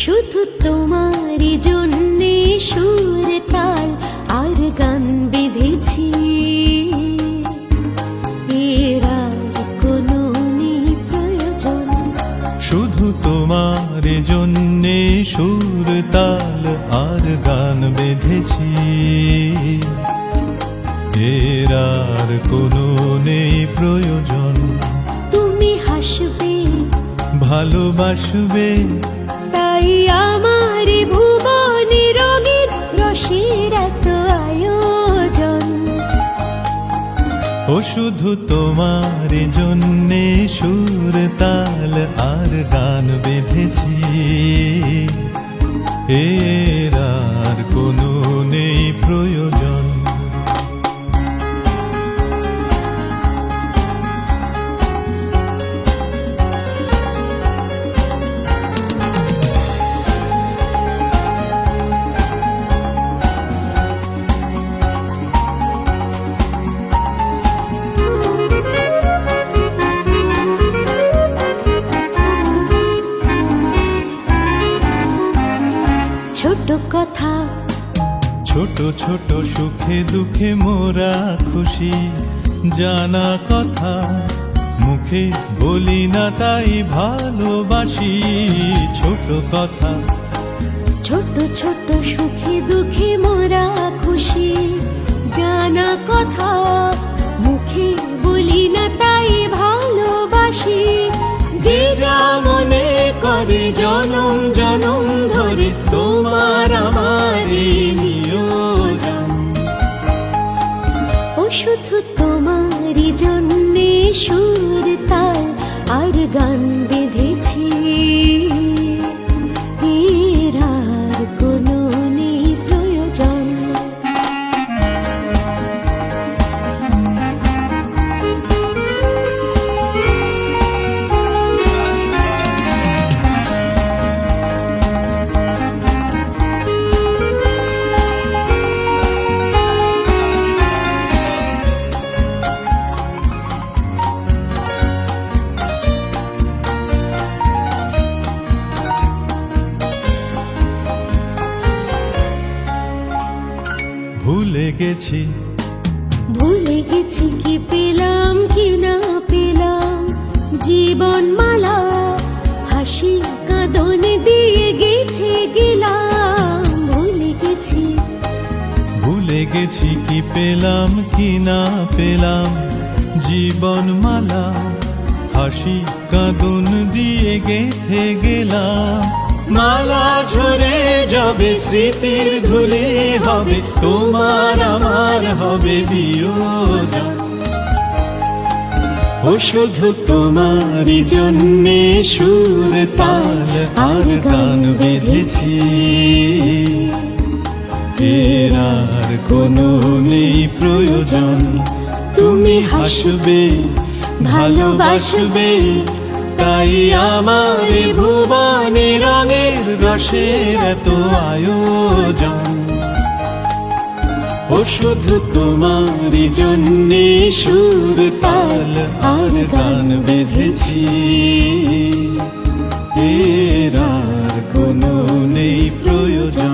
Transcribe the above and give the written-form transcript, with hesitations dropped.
শুধু তোমারই জন্যে সুর তাল আর গান বেঁধেছি, এর আর কোনো নেই প্রয়োজন। শুধু তোমার জন্যে সুর তাল আর গান বেঁধেছি, এর আর কোনো নেই প্রয়োজন। তুমি হাসবে, ভালোবাসবে, তাই আমার ভুবনে রঙের রসের এত আয়োজন। ও শুধু তোমার জন্যে সুর তাল আর গান বেঁধেছি, এর আর কোনো নেই প্রয়োজন। ছোট কথা, ছোট ছোট সুখে দুঃখে মোরা খুশি, জানা কথা মুখে বলি না তাই ভালোবাসি। ছোট কথা, ছোট ছোট সুখে দুঃখে মোরা খুশি, জানা কথা মুখে বলি না তাই ভালোবাসি। যে যা মনে করে জনম জনম ধরে তোমার আমার নিয়োজন। ও শুধু তোমারই জন্যে সুর তাল আর গান বেঁধেছি, এর আর কোনো নেই প্রয়োজন। ভুলে গেছি, ভুলে গেছি কি পেলাম কি না পেলাম, জীবন মালা হাসি কাঁদনে দিয়ে গেঁথে গেলাম। ভুলে গেছি, ভুলে গেছি কি পেলাম কি না পেলাম, জীবন মালা হাসি কাঁদন দিয়ে গেঁথে গেলাম। মালা ঝরে যাবে স্মৃতির ধুলি হবে, তোমার আমার হবে বিয়োজন। ও শুধু তোমারই জন্যে সুর তাল আর গান বেঁধেছি, এর আর কোনো নেই প্রয়োজন। তুমি হাসবে, ভালোবাসবে, তাই আমার ভুবনে রঙের রসের এত আয়োজন। ও শুধু তোমারই জন্যে সুর তাল আর গান বেঁধেছি, এর আর কোনো নেই প্রয়োজন।